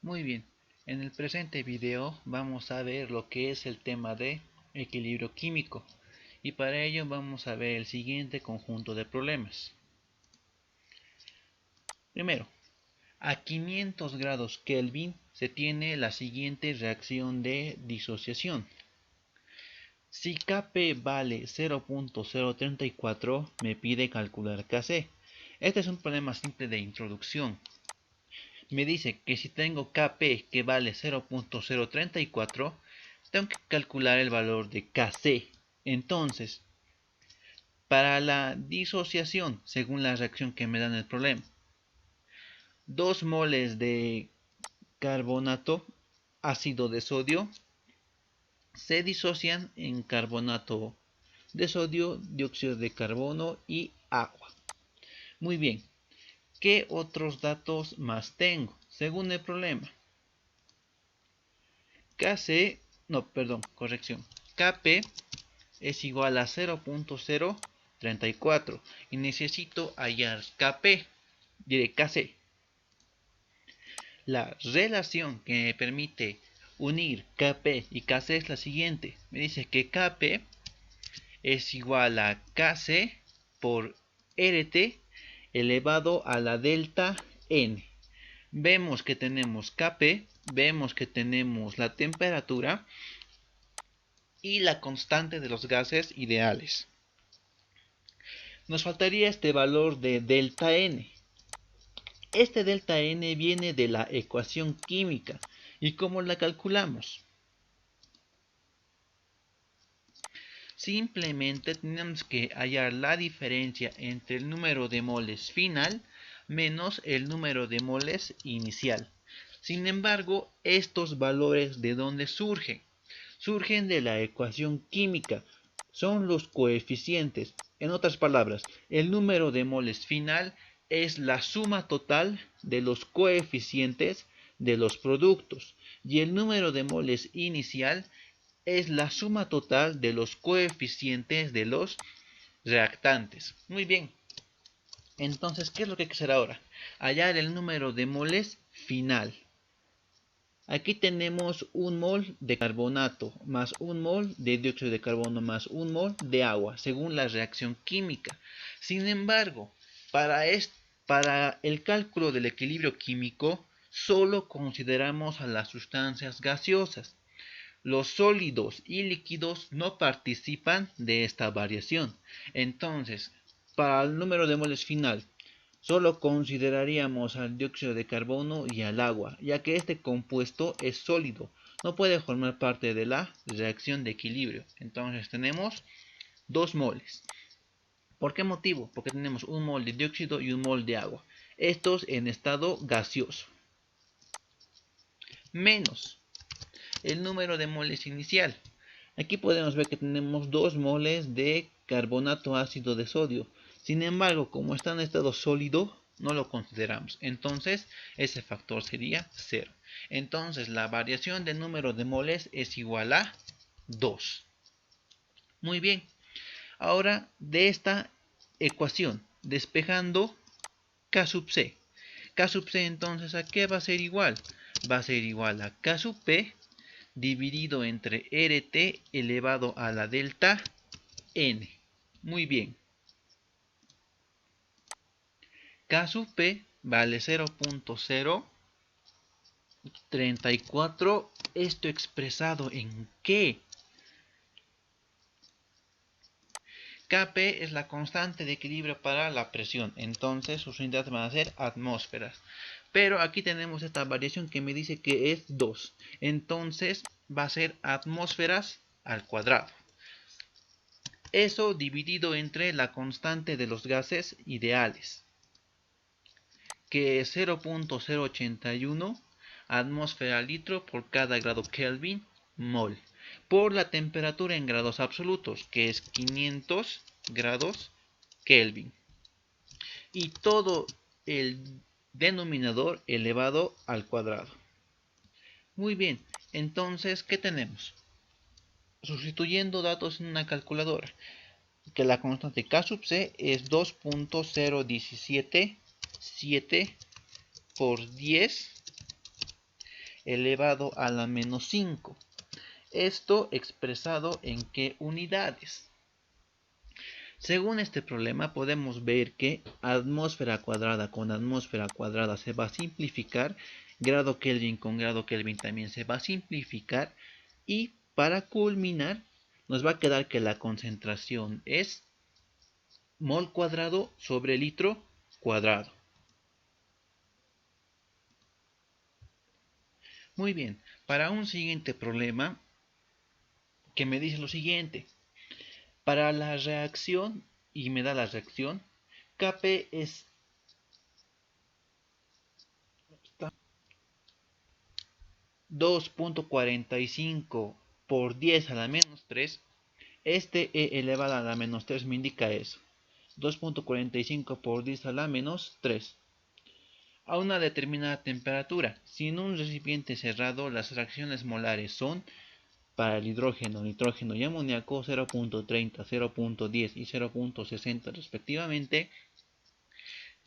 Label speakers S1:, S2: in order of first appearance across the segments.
S1: Muy bien, en el presente video vamos a ver lo que es el tema de equilibrio químico y para ello vamos a ver el siguiente conjunto de problemas. Primero, a 500 grados Kelvin se tiene la siguiente reacción de disociación. Si Kp vale 0.034, me pide calcular Kc. Este es un problema simple de introducción. Me dice que si tengo Kp que vale 0.034, tengo que calcular el valor de Kc. Entonces, para la disociación, según la reacción que me dan el problema, 2 moles de carbonato ácido de sodio se disocian en carbonato de sodio, dióxido de carbono y agua. Muy bien, ¿qué otros datos más tengo? Según el problema, Kp es igual a 0.034 y necesito hallar Kp, diré Kc. La relación que me permite unir Kp y Kc es la siguiente. Me dice que Kp es igual a Kc por Rt elevado a la delta N. Vemos que tenemos Kp, vemos que tenemos la temperatura y la constante de los gases ideales. Nos faltaría este valor de delta N. Este delta N viene de la ecuación química. ¿Y cómo la calculamos? Simplemente tenemos que hallar la diferencia entre el número de moles final menos el número de moles inicial. Sin embargo, estos valores ¿de dónde surgen? Surgen de la ecuación química. Son los coeficientes. En otras palabras, el número de moles final es la suma total de los coeficientes de los productos y el número de moles inicial es la suma total de los coeficientes de los reactantes. Muy bien. Entonces, ¿qué es lo que hay que hacer ahora? Hallar el número de moles final. Aquí tenemos un mol de carbonato más un mol de dióxido de carbono más un mol de agua, según la reacción química. Sin embargo, para el cálculo del equilibrio químico, solo consideramos a las sustancias gaseosas. Los sólidos y líquidos no participan de esta variación. Entonces, para el número de moles final, solo consideraríamos al dióxido de carbono y al agua, ya que este compuesto es sólido, no puede formar parte de la reacción de equilibrio. Entonces tenemos 2 moles. ¿Por qué motivo? Porque tenemos un mol de dióxido y un mol de agua. Estos en estado gaseoso. Menos el número de moles inicial. Aquí podemos ver que tenemos 2 moles de carbonato ácido de sodio. Sin embargo, como está en estado sólido, no lo consideramos. Entonces, ese factor sería 0. Entonces, la variación del número de moles es igual a 2. Muy bien. Ahora, de esta ecuación, despejando K sub C. K sub C, entonces, ¿a qué va a ser igual? Va a ser igual a K sub P dividido entre Rt elevado a la delta N. Muy bien. K sub P vale 0.034. ¿Esto expresado en qué? Kp es la constante de equilibrio para la presión. Entonces sus unidades van a ser atmósferas. Pero aquí tenemos esta variación que me dice que es 2. Entonces va a ser atmósferas al cuadrado. Eso dividido entre la constante de los gases ideales, que es 0.081 atmósfera litro por cada grado Kelvin mol, por la temperatura en grados absolutos, que es 500 grados Kelvin. Y todo el denominador elevado al cuadrado. Muy bien, entonces, ¿qué tenemos? Sustituyendo datos en una calculadora, que la constante K sub C es 2.0177 por 10 elevado a la menos 5. Esto expresado en qué unidades. Según este problema podemos ver que atmósfera cuadrada con atmósfera cuadrada se va a simplificar, grado Kelvin con grado Kelvin también se va a simplificar, y para culminar nos va a quedar que la concentración es mol cuadrado sobre litro cuadrado. Muy bien, para un siguiente problema que me dice lo siguiente: para la reacción, y me da la reacción, Kp es 2.45 por 10 a la menos 3. Este e elevado a la menos 3 me indica eso. 2.45 por 10 a la menos 3. A una determinada temperatura, si en un recipiente cerrado las fracciones molares son, para el hidrógeno, nitrógeno y amoníaco, 0.30, 0.10 y 0.60 respectivamente.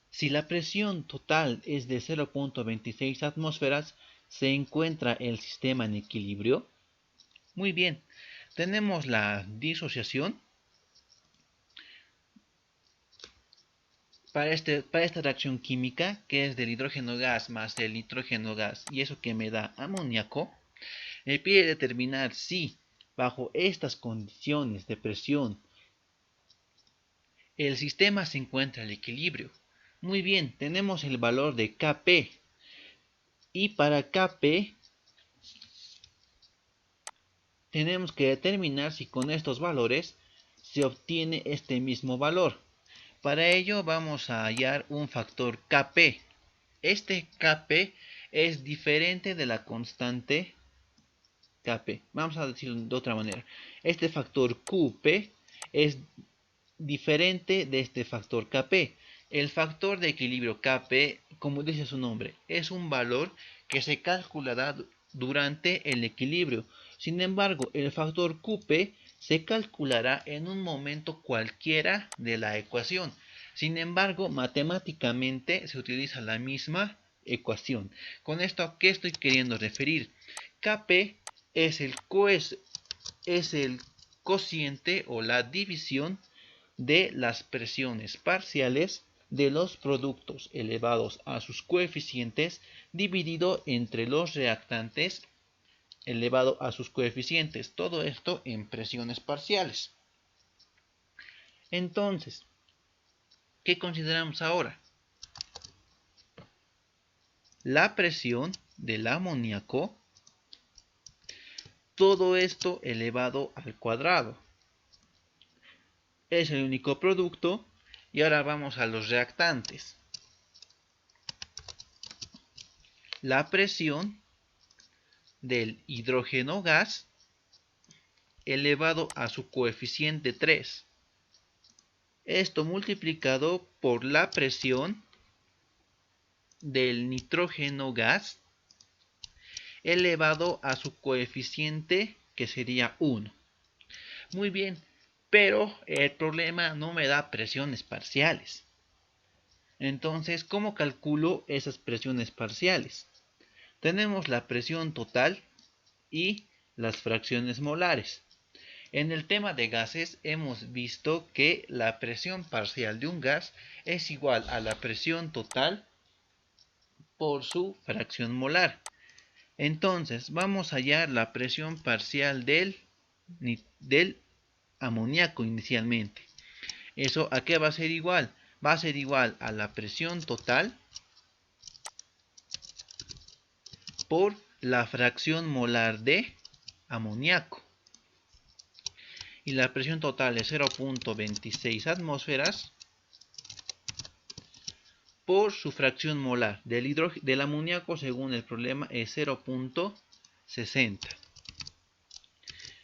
S1: Si la presión total es de 0.26 atmósferas, ¿se encuentra el sistema en equilibrio? Muy bien, tenemos la disociación. Para esta reacción química, que es del hidrógeno gas más el nitrógeno gas, y eso que me da amoníaco, me pide determinar si, bajo estas condiciones de presión, el sistema se encuentra en equilibrio. Muy bien, tenemos el valor de Kp, y para Kp tenemos que determinar si con estos valores se obtiene este mismo valor. Para ello vamos a hallar un factor Kp. Este Kp es diferente de la constante Kp. Vamos a decirlo de otra manera. Este factor Qp es diferente de este factor Kp. El factor de equilibrio Kp, como dice su nombre, es un valor que se calculará durante el equilibrio. Sin embargo, el factor Qp se calculará en un momento cualquiera de la ecuación. Sin embargo, matemáticamente se utiliza la misma ecuación. Con esto, ¿a qué estoy queriendo referir? Kp es el cociente o la división de las presiones parciales de los productos elevados a sus coeficientes dividido entre los reactantes elevado a sus coeficientes. Todo esto en presiones parciales. Entonces, ¿qué consideramos ahora? La presión del amoníaco, todo esto elevado al cuadrado. Es el único producto. Y ahora vamos a los reactantes. La presión del hidrógeno gas elevado a su coeficiente 3. Esto multiplicado por la presión del nitrógeno gas elevado a su coeficiente, que sería 1. Muy bien, pero el problema no me da presiones parciales. Entonces, ¿cómo calculo esas presiones parciales? Tenemos la presión total y las fracciones molares. En el tema de gases hemos visto que la presión parcial de un gas es igual a la presión total por su fracción molar. Entonces vamos a hallar la presión parcial del amoníaco inicialmente. ¿Eso a qué va a ser igual? Va a ser igual a la presión total por la fracción molar de amoníaco. Y la presión total es 0.26 atmósferas por su fracción molar del amoníaco, según el problema, es 0.60.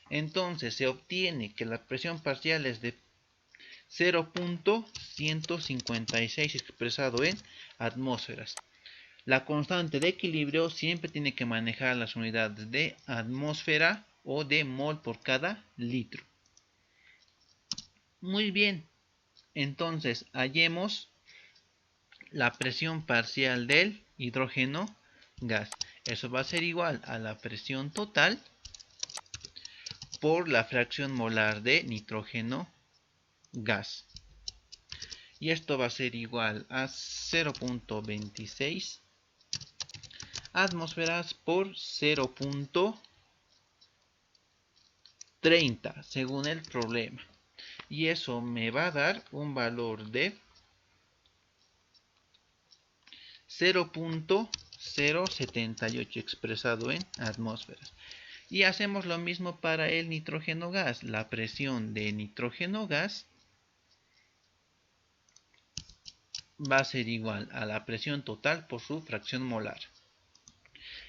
S1: Entonces se obtiene que la presión parcial es de 0.156 expresado en atmósferas. La constante de equilibrio siempre tiene que manejar las unidades de atmósfera o de mol por cada litro. Muy bien, entonces hallemos la presión parcial del hidrógeno gas. Eso va a ser igual a la presión total por la fracción molar de nitrógeno gas. Y esto va a ser igual a 0.26 atmósferas por 0.30 según el problema. Y eso me va a dar un valor de 0.078 expresado en atmósferas. Y hacemos lo mismo para el nitrógeno gas. La presión de nitrógeno gas va a ser igual a la presión total por su fracción molar.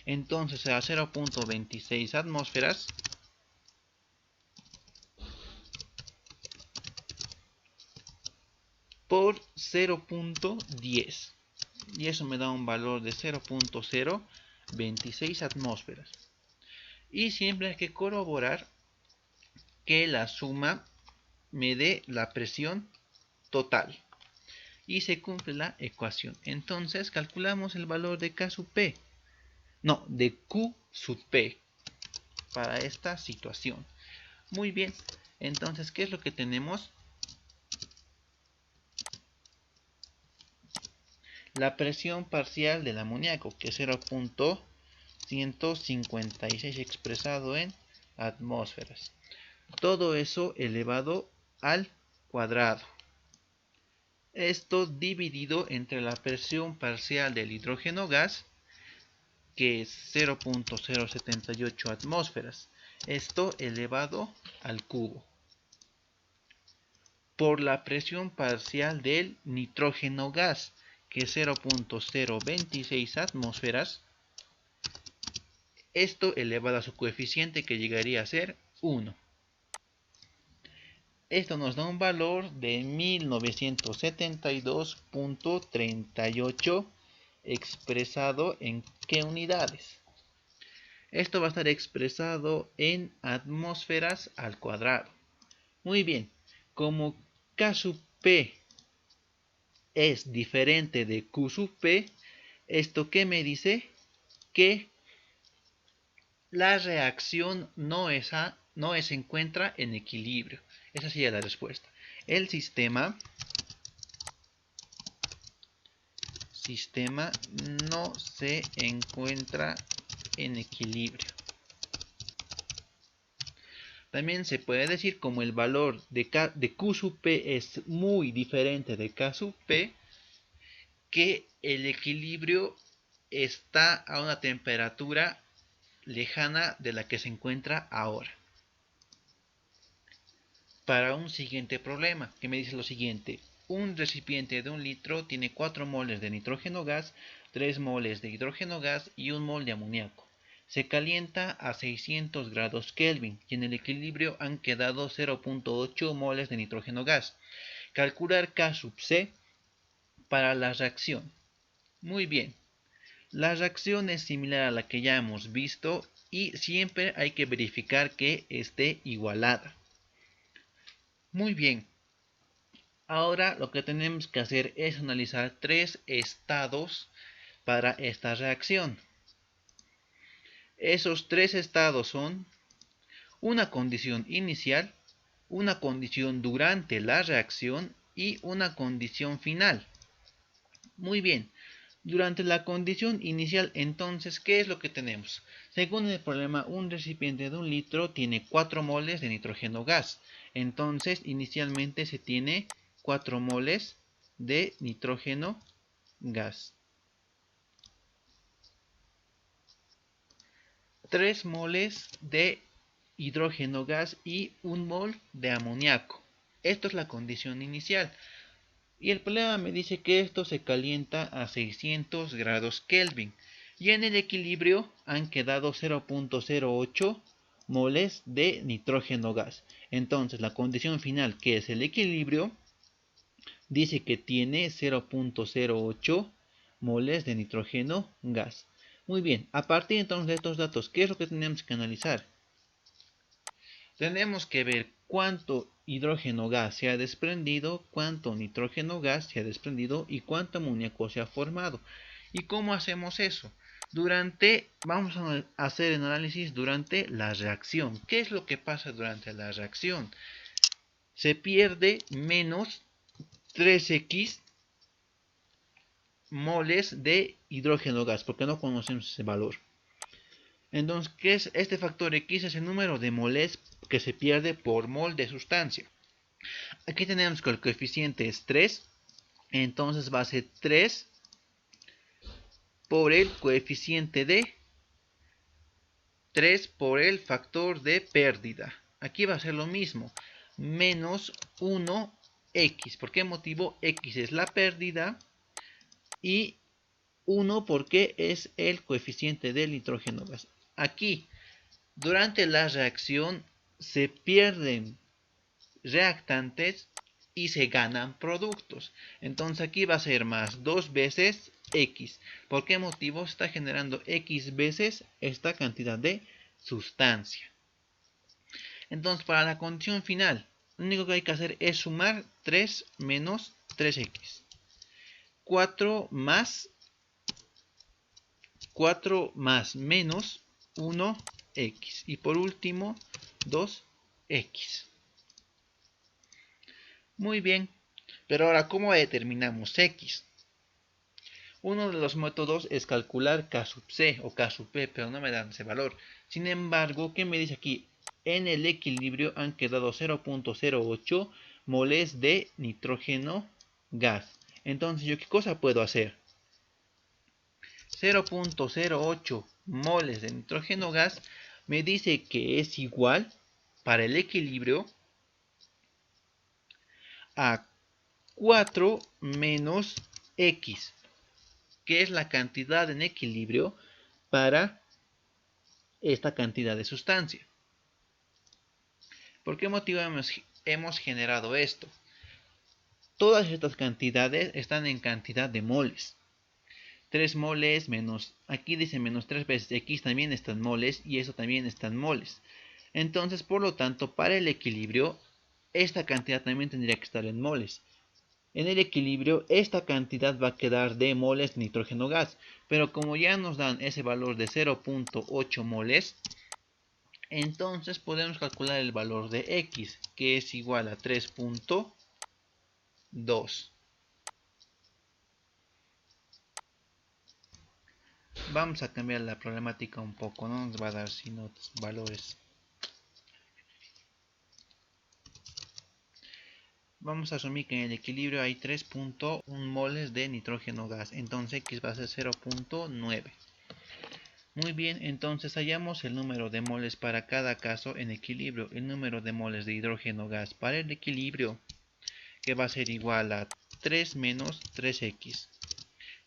S1: Entonces a 0.26 atmósferas por 0.10. Y eso me da un valor de 0.026 atmósferas. Y siempre hay que corroborar que la suma me dé la presión total. Y se cumple la ecuación. Entonces calculamos el valor de K sub P. No, de Q sub P para esta situación. Muy bien. Entonces, ¿qué es lo que tenemos? La presión parcial del amoníaco, que es 0.156 expresado en atmósferas. Todo eso elevado al cuadrado. Esto dividido entre la presión parcial del hidrógeno gas, que es 0.078 atmósferas. Esto elevado al cubo. Por la presión parcial del nitrógeno gas, que es 0.026 atmósferas. Esto elevado a su coeficiente, que llegaría a ser 1. Esto nos da un valor de 1972.38 expresado en ¿qué unidades? Esto va a estar expresado en atmósferas al cuadrado. Muy bien, como K sub P es diferente de Q sub P, ¿esto qué me dice? Que la reacción no se encuentra en equilibrio. Esa sería la respuesta. El sistema no se encuentra en equilibrio. También se puede decir, como el valor de Q sub P es muy diferente de K sub P, que el equilibrio está a una temperatura lejana de la que se encuentra ahora. Para un siguiente problema, que me dice lo siguiente: un recipiente de 1 litro tiene 4 moles de nitrógeno gas, 3 moles de hidrógeno gas y 1 mol de amoníaco. Se calienta a 600 grados Kelvin y en el equilibrio han quedado 0.8 moles de nitrógeno gas. Calcular K sub C para la reacción. Muy bien, la reacción es similar a la que ya hemos visto y siempre hay que verificar que esté igualada. Muy bien, ahora lo que tenemos que hacer es analizar 3 estados para esta reacción. Esos 3 estados son una condición inicial, una condición durante la reacción y una condición final. Muy bien, durante la condición inicial, entonces, ¿qué es lo que tenemos? Según el problema, un recipiente de 1 litro tiene 4 moles de nitrógeno gas. Entonces, inicialmente se tiene 4 moles de nitrógeno gas. 3 moles de hidrógeno gas y 1 mol de amoníaco. Esto es la condición inicial. Y el problema me dice que esto se calienta a 600 grados Kelvin. Y en el equilibrio han quedado 0.08 moles de nitrógeno gas. Entonces la condición final, que es el equilibrio, dice que tiene 0.08 moles de nitrógeno gas. Muy bien, a partir entonces de estos datos, ¿qué es lo que tenemos que analizar? Tenemos que ver cuánto hidrógeno gas se ha desprendido, cuánto nitrógeno gas se ha desprendido y cuánto amoníaco se ha formado. ¿Y cómo hacemos eso? Vamos a hacer el análisis durante la reacción. ¿Qué es lo que pasa durante la reacción? Se pierde menos 3x moles de hidrógeno gas, porque no conocemos ese valor. Entonces, ¿qué es este factor X? Es el número de moles que se pierde por mol de sustancia. Aquí tenemos que el coeficiente es 3, entonces va a ser 3 por el coeficiente de 3 por el factor de pérdida. Aquí va a ser lo mismo, menos 1x. ¿Por qué motivo? X es la pérdida y 1 porque es el coeficiente del nitrógeno gas. Aquí, durante la reacción, se pierden reactantes y se ganan productos. Entonces aquí va a ser más 2 veces X. ¿Por qué motivo? Está generando X veces esta cantidad de sustancia. Entonces para la condición final, lo único que hay que hacer es sumar 3 menos 3X. 4 más menos 1X. Y por último, 2X. Muy bien, pero ahora, ¿cómo determinamos X? Uno de los métodos es calcular K sub C o K sub P, pero no me dan ese valor. Sin embargo, ¿qué me dice aquí? En el equilibrio han quedado 0.08 moles de nitrógeno gas. Entonces, ¿yo qué cosa puedo hacer? 0.08 moles de nitrógeno gas me dice que es igual para el equilibrio a 4 menos X, que es la cantidad en equilibrio para esta cantidad de sustancia. ¿Por qué motivo hemos generado esto? Todas estas cantidades están en cantidad de moles. 3 moles menos, aquí dice menos 3 veces X también están moles y eso también están moles. Entonces, por lo tanto, para el equilibrio, esta cantidad también tendría que estar en moles. En el equilibrio, esta cantidad va a quedar de moles de nitrógeno gas. Pero como ya nos dan ese valor de 0.8 moles, entonces podemos calcular el valor de X, que es igual a 3.2. Vamos a cambiar la problemática un poco, no nos va a dar sino otros valores. Vamos a asumir que en el equilibrio hay 3.1 moles de nitrógeno gas, entonces X va a ser 0.9. Muy bien, entonces hallamos el número de moles para cada caso en equilibrio, el número de moles de hidrógeno gas para el equilibrio, que va a ser igual a 3 menos 3X.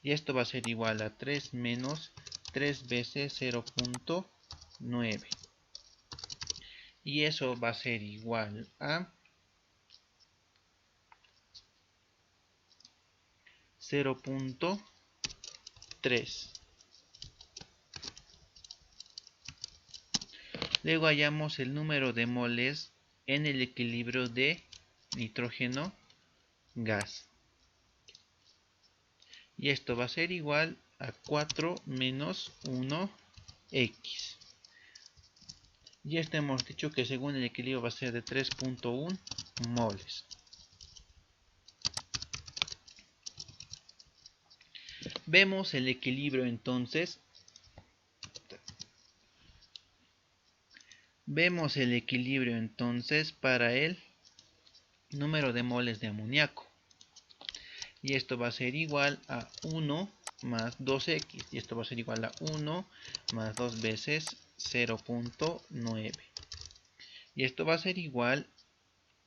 S1: Y esto va a ser igual a 3 menos 3 veces 0.9. Y eso va a ser igual a 0.3. Luego hallamos el número de moles en el equilibrio de nitrógeno gas. Y esto va a ser igual a 4 menos 1X. Y esto hemos dicho que según el equilibrio va a ser de 3.1 moles. Vemos el equilibrio entonces. Vemos el equilibrio entonces para el número de moles de amoníaco. Y esto va a ser igual a 1 más 2X. Y esto va a ser igual a 1 más 2 veces 0.9. Y esto va a ser igual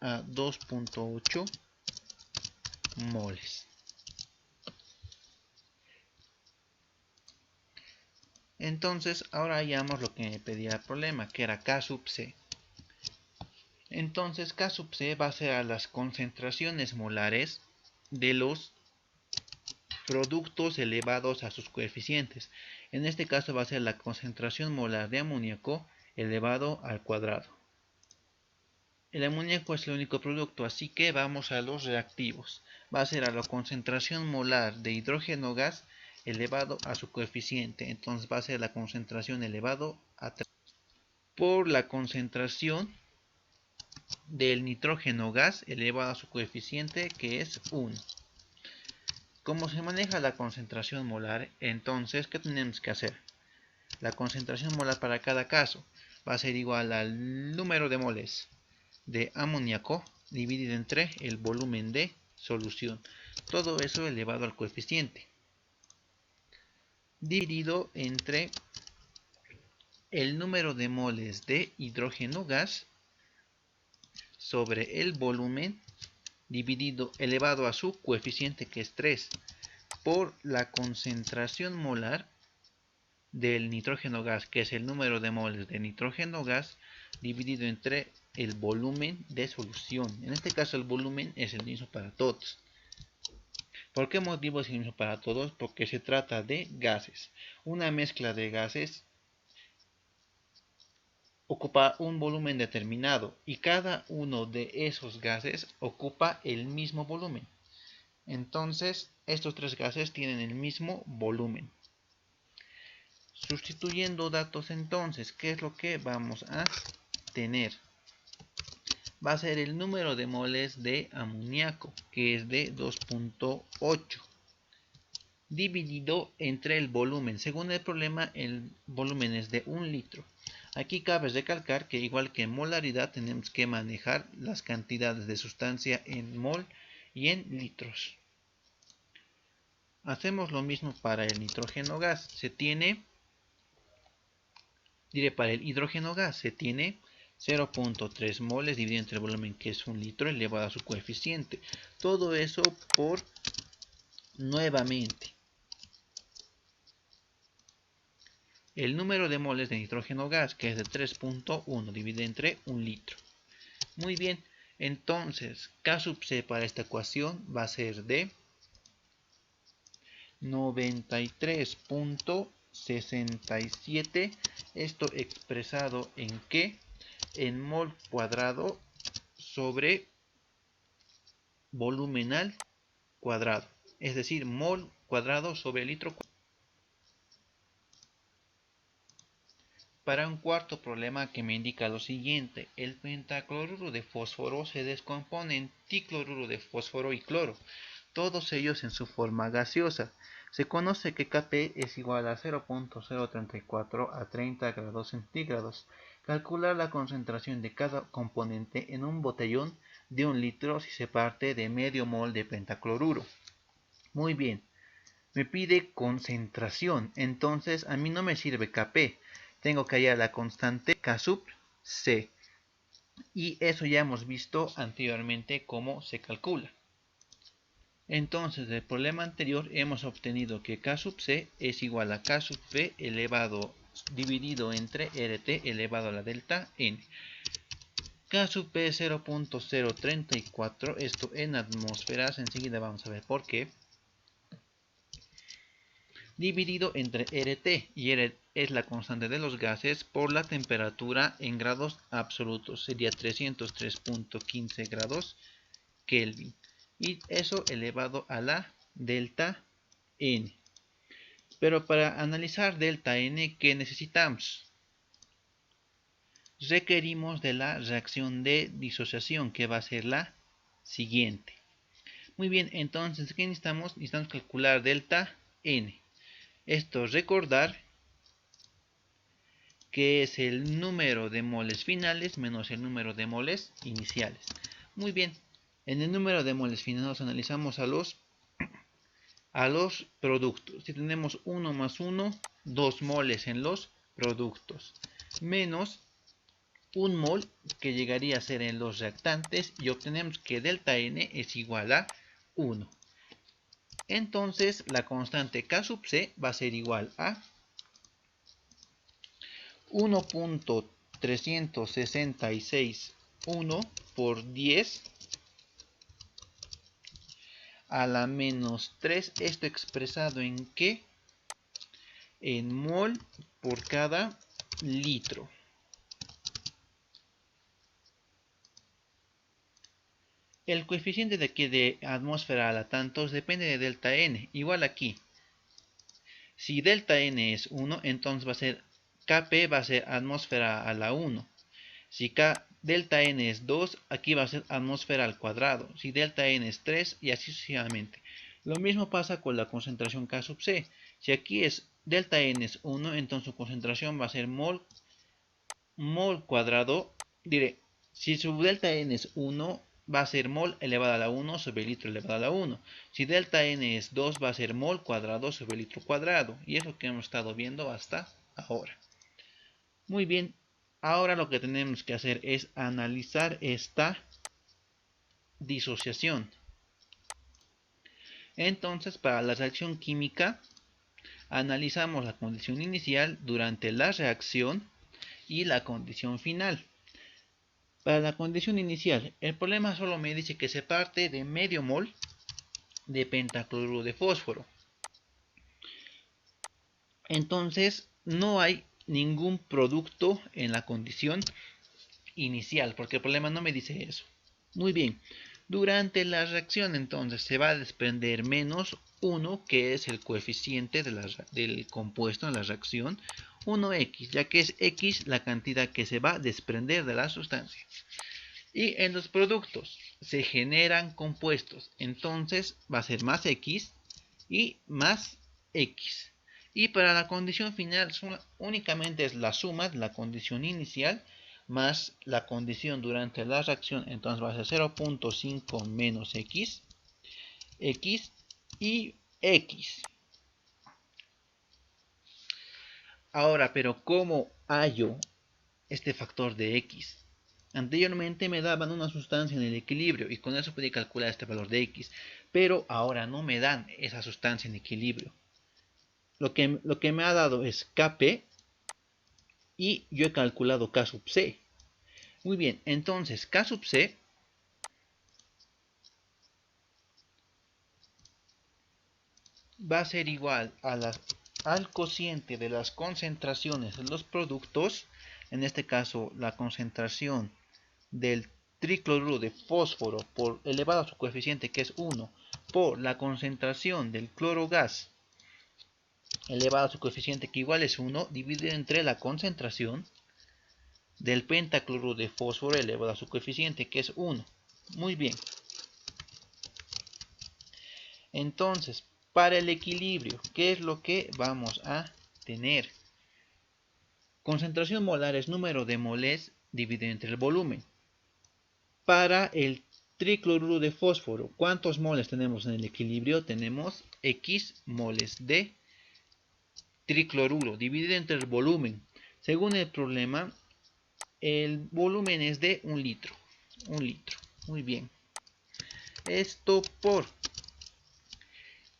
S1: a 2.8 moles. Entonces, ahora hallamos lo que me pedía el problema, que era K sub C. Entonces, K sub C va a ser a las concentraciones molares de los productos elevados a sus coeficientes. En este caso va a ser la concentración molar de amoníaco elevado al cuadrado. El amoníaco es el único producto, así que vamos a los reactivos. Va a ser a la concentración molar de hidrógeno gas elevado a su coeficiente. Entonces va a ser la concentración elevado a 3 por la concentración del nitrógeno gas elevado a su coeficiente, que es 1. Como se maneja la concentración molar, entonces, ¿qué tenemos que hacer? La concentración molar para cada caso va a ser igual al número de moles de amoníaco dividido entre el volumen de solución. Todo eso elevado al coeficiente, dividido entre el número de moles de hidrógeno gas sobre el volumen dividido elevado a su coeficiente, que es 3, por la concentración molar del nitrógeno gas, que es el número de moles de nitrógeno gas dividido entre el volumen de solución. En este caso el volumen es el mismo para todos. ¿Por qué motivo es el mismo para todos? Porque se trata de gases. Una mezcla de gases ocupa un volumen determinado y cada uno de esos gases ocupa el mismo volumen. Entonces, estos tres gases tienen el mismo volumen. Sustituyendo datos, entonces, ¿qué es lo que vamos a tener? Va a ser el número de moles de amoníaco, que es de 2.8, dividido entre el volumen. Según el problema, el volumen es de 1 litro. Aquí cabe recalcar que, igual que en molaridad, tenemos que manejar las cantidades de sustancia en mol y en litros. Hacemos lo mismo para el nitrógeno gas. Para el hidrógeno gas se tiene 0.3 moles dividido entre el volumen, que es 1 litro, elevado a su coeficiente. Todo eso por, nuevamente, el número de moles de nitrógeno gas, que es de 3.1, dividido entre 1 litro. Muy bien, entonces K sub C para esta ecuación va a ser de 93.67, esto expresado en ¿qué? En mol cuadrado sobre volumen al cuadrado, es decir, mol cuadrado sobre litro cuadrado. Para un cuarto problema que me indica lo siguiente: el pentacloruro de fósforo se descompone en tricloruro de fósforo y cloro, todos ellos en su forma gaseosa. Se conoce que Kp es igual a 0.034 a 30 grados centígrados. Calcular la concentración de cada componente en un botellón de 1 litro si se parte de medio mol de pentacloruro. Muy bien, me pide concentración, entonces a mí no me sirve Kp. Tengo que hallar la constante K sub C. Y eso ya hemos visto anteriormente cómo se calcula. Entonces, del problema anterior hemos obtenido que K sub C es igual a K sub V elevado dividido entre RT elevado a la delta N. K sub P es 0.034, esto en atmósferas, enseguida vamos a ver por qué, dividido entre RT, y R es la constante de los gases, por la temperatura en grados absolutos, sería 303.15 grados Kelvin, y eso elevado a la delta N. Pero para analizar delta N, ¿qué necesitamos? Requerimos de la reacción de disociación, que va a ser la siguiente. Muy bien, entonces, ¿qué necesitamos? Necesitamos calcular delta N. Esto, recordar que es el número de moles finales menos el número de moles iniciales. Muy bien, en el número de moles finales analizamos a los productos. Si tenemos 1 más 1, 2 moles en los productos, menos 1 mol que llegaría a ser en los reactantes, y obtenemos que delta N es igual a 1. Entonces la constante K sub C va a ser igual a 1.3661 por 10 a la menos 3, esto expresado en ¿qué? En mol por cada litro. El coeficiente de aquí de atmósfera a la tantos depende de delta N, igual aquí. Si delta N es 1, entonces va a ser Kp va a ser atmósfera a la 1. Si K delta N es 2, aquí va a ser atmósfera al cuadrado. Si delta N es 3 y así sucesivamente. Lo mismo pasa con la concentración K sub C. Si aquí es delta N es 1, entonces su concentración va a ser mol cuadrado. Diré, si su delta N es 1, va a ser mol elevado a la 1 sobre litro elevado a la 1. Si delta N es 2, va a ser mol cuadrado sobre litro cuadrado. Y es lo que hemos estado viendo hasta ahora. Muy bien, ahora lo que tenemos que hacer es analizar esta disociación. Entonces, para la reacción química, analizamos la condición inicial durante la reacción y la condición final. Para la condición inicial, el problema solo me dice que se parte de medio mol de pentacloruro de fósforo. Entonces, no hay ningún producto en la condición inicial, porque el problema no me dice eso. Muy bien, durante la reacción entonces se va a desprender menos 1, que es el coeficiente del compuesto en la reacción, 1x, ya que es x la cantidad que se va a desprender de la sustancia. Y en los productos se generan compuestos, entonces va a ser más x y más x. Y para la condición final únicamente es la suma de la condición inicial más la condición durante la reacción, entonces va a ser 0.5 menos x, x y x. Ahora, pero ¿cómo hallo este factor de x? Anteriormente me daban una sustancia en el equilibrio y con eso podía calcular este valor de x, pero ahora no me dan esa sustancia en equilibrio. Lo que me ha dado es Kp y yo he calculado K sub C. Muy bien, entonces K sub C va a ser igual al cociente de las concentraciones de los productos, en este caso la concentración del tricloruro de fósforo por elevado a su coeficiente que es 1 por la concentración del clorogas elevado a su coeficiente que igual es 1 dividido entre la concentración del pentacloruro de fósforo elevado a su coeficiente que es 1. Muy bien. Entonces, para el equilibrio, ¿qué es lo que vamos a tener? Concentración molar es número de moles dividido entre el volumen. Para el tricloruro de fósforo, ¿cuántos moles tenemos en el equilibrio? Tenemos X moles de tricloruro dividido entre el volumen. Según el problema, el volumen es de 1 litro. 1 litro. Muy bien. Esto por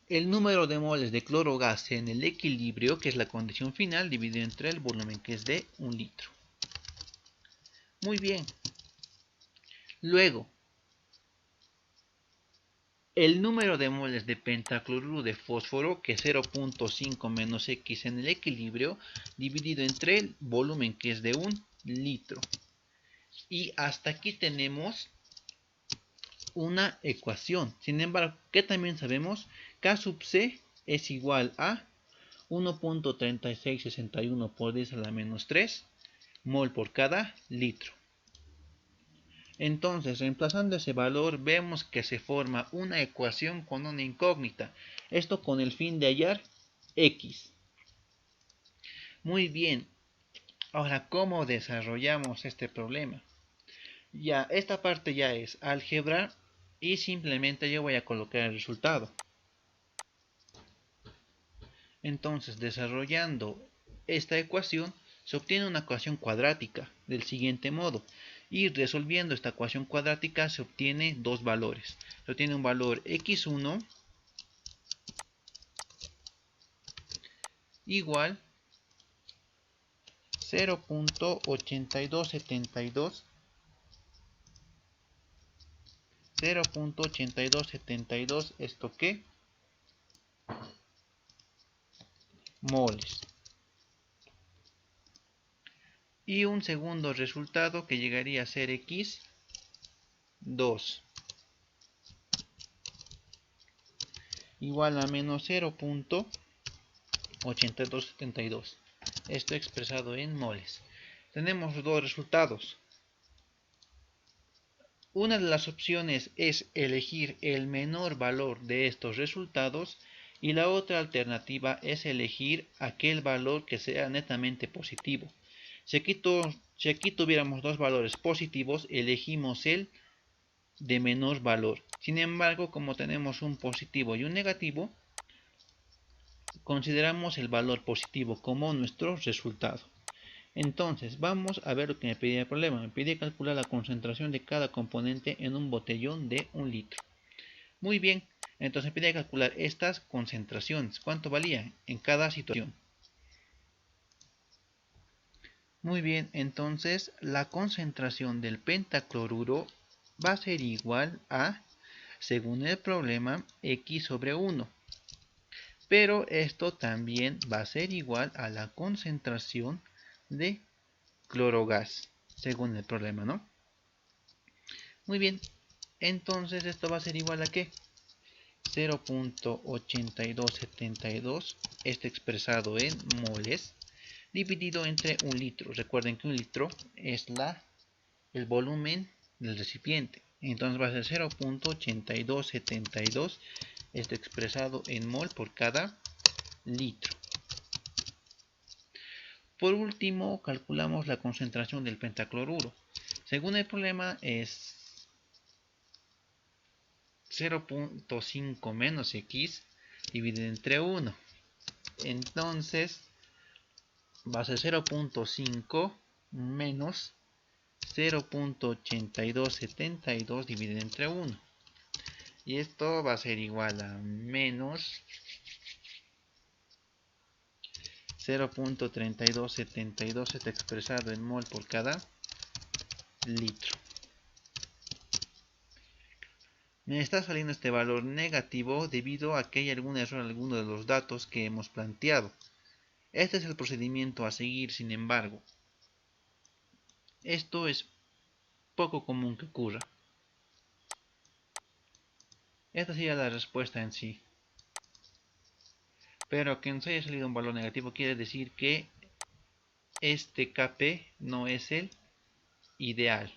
S1: el número de moles de clorogas en el equilibrio, que es la condición final, dividido entre el volumen, que es de 1 litro. Muy bien. Luego, el número de moles de pentacloruro de fósforo, que es 0.5 menos x en el equilibrio, dividido entre el volumen, que es de 1 litro. Y hasta aquí tenemos una ecuación. Sin embargo, ¿qué también sabemos? K sub C es igual a 1.3661 por 10 a la menos 3 mol por cada litro. Entonces, reemplazando ese valor, vemos que se forma una ecuación con una incógnita. Esto con el fin de hallar x. Muy bien. Ahora, ¿cómo desarrollamos este problema? Ya, esta parte ya es álgebra y simplemente yo voy a colocar el resultado. Entonces, desarrollando esta ecuación, se obtiene una ecuación cuadrática del siguiente modo. Y resolviendo esta ecuación cuadrática se obtiene dos valores. Se obtiene un valor x1 igual 0.8272 ¿esto qué? Moles. Y un segundo resultado que llegaría a ser x2 igual a menos 8272. Esto expresado en moles. Tenemos dos resultados. Una de las opciones es elegir el menor valor de estos resultados y la otra alternativa es elegir aquel valor que sea netamente positivo. Si aquí tuviéramos dos valores positivos, elegimos el de menor valor. Sin embargo, como tenemos un positivo y un negativo, consideramos el valor positivo como nuestro resultado. Entonces, vamos a ver lo que me pedía el problema. Me pide calcular la concentración de cada componente en un botellón de 1 litro. Muy bien, entonces me pide calcular estas concentraciones. ¿Cuánto valían en cada situación? Muy bien, entonces la concentración del pentacloruro va a ser igual a, según el problema, X sobre 1. Pero esto también va a ser igual a la concentración de clorogas, según el problema, ¿no? Muy bien, entonces esto va a ser igual a ¿qué? 0.8272, esto expresado en moles, dividido entre 1 litro. Recuerden que 1 litro es el volumen del recipiente. Entonces va a ser 0.8272, esto expresado en mol por cada litro. Por último, calculamos la concentración del pentacloruro. Según el problema es 0.5 menos X dividido entre 1. Entonces va a ser 0.5 menos 0.8272 dividido entre 1. Y esto va a ser igual a menos 0.3272, está expresado en mol por cada litro. Me está saliendo este valor negativo debido a que hay algún error en alguno de los datos que hemos planteado. Este es el procedimiento a seguir, sin embargo. Esto es poco común que ocurra. Esta sería la respuesta en sí. Pero que nos haya salido un valor negativo quiere decir que este Kp no es el ideal.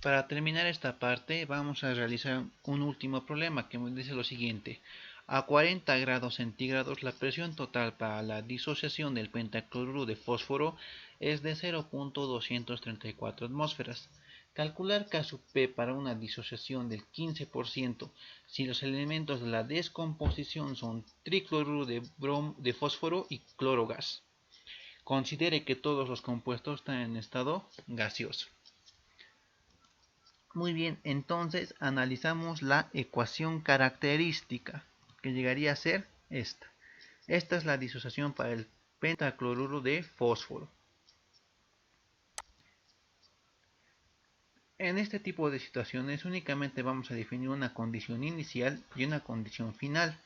S1: Para terminar esta parte vamos a realizar un último problema que me dice lo siguiente. A 40 grados centígrados la presión total para la disociación del pentacloruro de fósforo es de 0.234 atmósferas. Calcular K sub P para una disociación del 15% si los elementos de la descomposición son tricloruro de fósforo y clorogas. Considere que todos los compuestos están en estado gaseoso. Muy bien, entonces analizamos la ecuación característica, que llegaría a ser esta. Esta es la disociación para el pentacloruro de fósforo. En este tipo de situaciones únicamente vamos a definir una condición inicial y una condición final.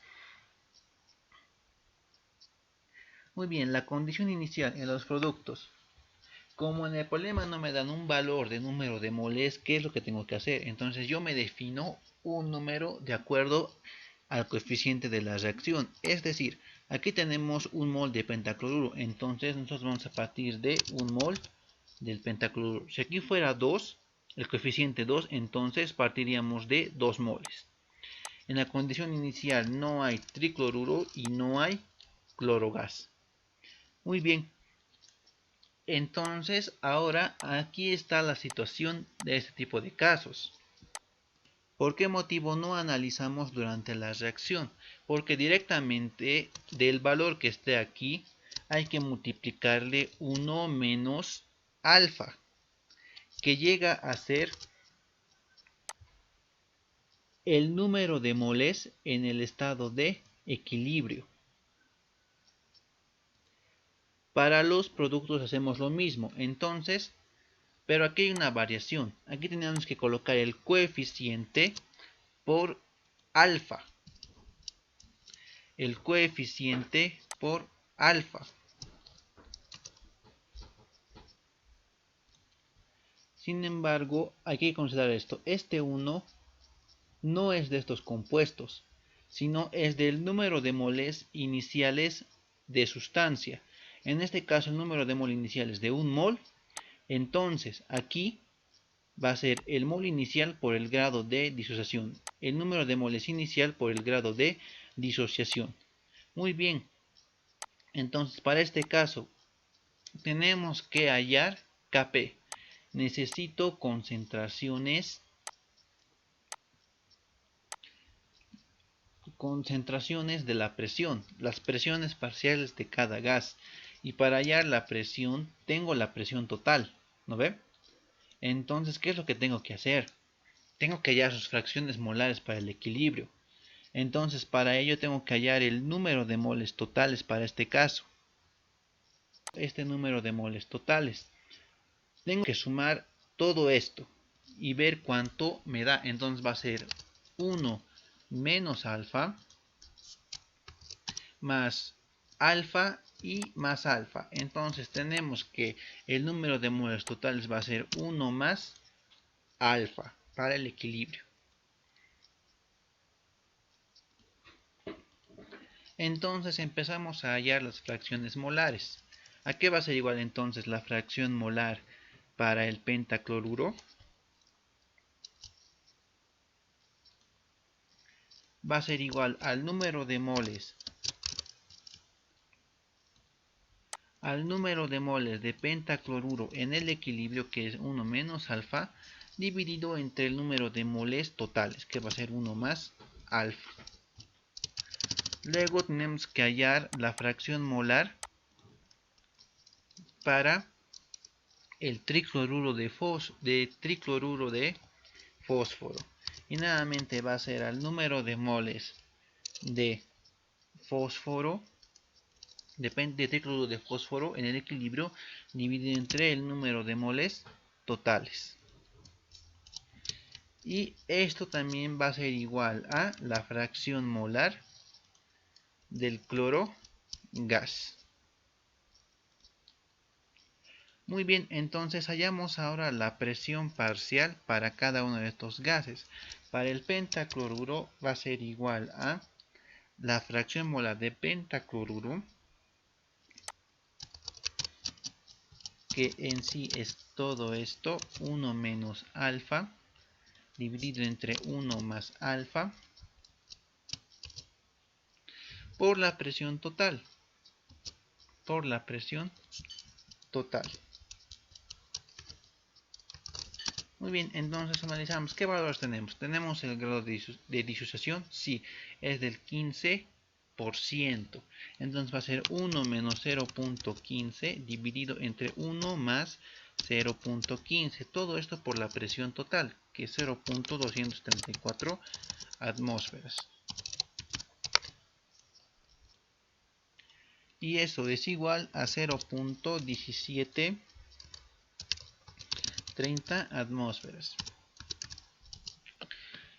S1: Muy bien, la condición inicial en los productos. Como en el problema no me dan un valor de número de moles, ¿qué es lo que tengo que hacer? Entonces yo me defino un número de acuerdo al coeficiente de la reacción. Es decir, aquí tenemos un mol de pentacloruro, entonces nosotros vamos a partir de un mol del pentacloruro. Si aquí fuera 2, el coeficiente 2, entonces partiríamos de 2 moles. En la condición inicial no hay tricloruro y no hay clorogas. Muy bien. Entonces, ahora aquí está la situación de este tipo de casos. ¿Por qué motivo no analizamos durante la reacción? Porque directamente del valor que esté aquí hay que multiplicarle 1 menos alfa, que llega a ser el número de moles en el estado de equilibrio. Para los productos hacemos lo mismo, entonces, pero aquí hay una variación. Aquí tenemos que colocar el coeficiente por alfa. El coeficiente por alfa. Sin embargo, hay que considerar esto. Este 1 no es de estos compuestos. sino es del número de moles iniciales de sustancia. En este caso el número de mol inicial es de 1 mol, entonces aquí va a ser el mol inicial por el grado de disociación, el número de moles inicial por el grado de disociación. Muy bien, entonces para este caso tenemos que hallar Kp. Necesito concentraciones de la presión, las presiones parciales de cada gas. Y para hallar la presión, tengo la presión total, ¿no ve? Entonces, ¿qué es lo que tengo que hacer? Tengo que hallar sus fracciones molares para el equilibrio. Entonces, para ello tengo que hallar el número de moles totales para este caso. Este número de moles totales. Tengo que sumar todo esto y ver cuánto me da. Entonces va a ser 1 menos alfa más alfa y más alfa. Entonces tenemos que el número de moles totales va a ser 1 más alfa para el equilibrio. Entonces empezamos a hallar las fracciones molares. ¿A qué va a ser igual entonces la fracción molar para el pentacloruro? Va a ser igual al número de moles de pentacloruro en el equilibrio, que es 1 menos alfa, dividido entre el número de moles totales, que va a ser 1 más alfa. Luego tenemos que hallar la fracción molar para el tricloruro de fósforo. Y nuevamente va a ser al número de moles de fósforo, de tricloruro de fósforo en el equilibrio, dividido entre el número de moles totales. Y esto también va a ser igual a la fracción molar del cloro gas. Muy bien, entonces hallamos ahora la presión parcial para cada uno de estos gases. Para el pentacloruro va a ser igual a la fracción molar de pentacloruro, que en sí es todo esto, 1 menos alfa, dividido entre 1 más alfa, por la presión total. Muy bien, entonces analizamos qué valores tenemos. Tenemos el grado de disociación, sí, es del 15%. Entonces va a ser 1 menos 0.15 dividido entre 1 más 0.15. Todo esto por la presión total, que es 0.234 atmósferas. Y eso es igual a 0.1730 atmósferas.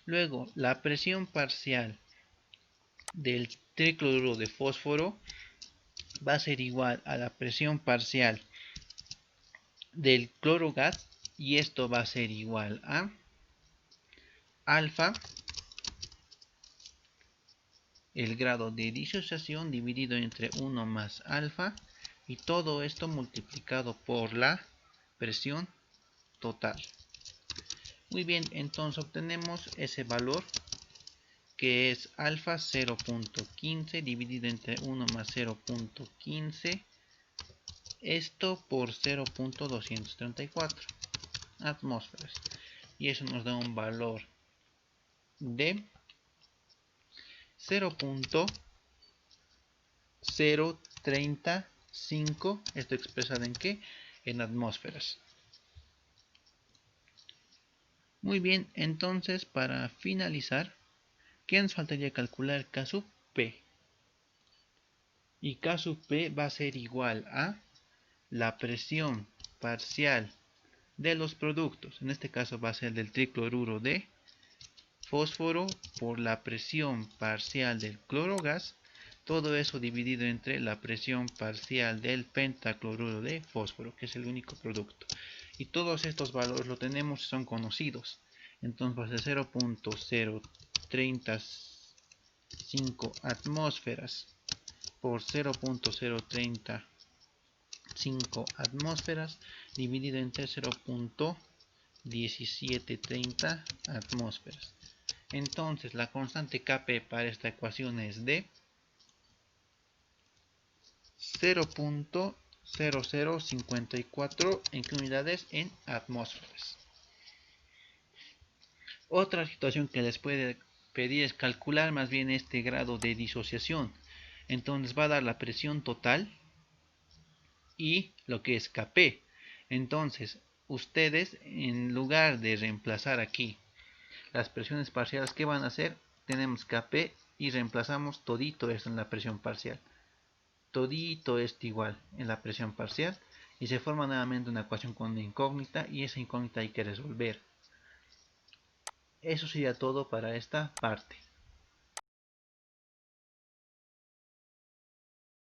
S1: Luego, la presión parcial del tricloruro de fósforo va a ser igual a la presión parcial del cloro gas, y esto va a ser igual a alfa, el grado de disociación, dividido entre 1 más alfa, y todo esto multiplicado por la presión total. Muy bien, entonces obtenemos ese valor, que es alfa 0.15 dividido entre 1 más 0.15, esto por 0.234 atmósferas, y eso nos da un valor de 0.035, esto expresado en qué, en atmósferas. Muy bien, entonces para finalizar, ¿qué nos faltaría calcular? K sub P. Y K sub P va a ser igual a la presión parcial de los productos. En este caso va a ser del tricloruro de fósforo por la presión parcial del cloro gas. Todo eso dividido entre la presión parcial del pentacloruro de fósforo, que es el único producto. Y todos estos valores lo tenemos, son conocidos. Entonces va a ser 0.030 5 atmósferas por 0.035 atmósferas dividido entre 0.1730 atmósferas. Entonces la constante Kp para esta ecuación es de 0.0054 unidades en atmósferas. Otra situación que les puede pedir es calcular más bien este grado de disociación. Entonces va a dar la presión total y lo que es Kp. Entonces ustedes, en lugar de reemplazar aquí las presiones parciales, ¿qué van a hacer? Tenemos Kp y reemplazamos todito esto en la presión parcial. Todito esto igual en la presión parcial y se forma nuevamente una ecuación con una incógnita y esa incógnita hay que resolver. Eso sería todo para esta parte.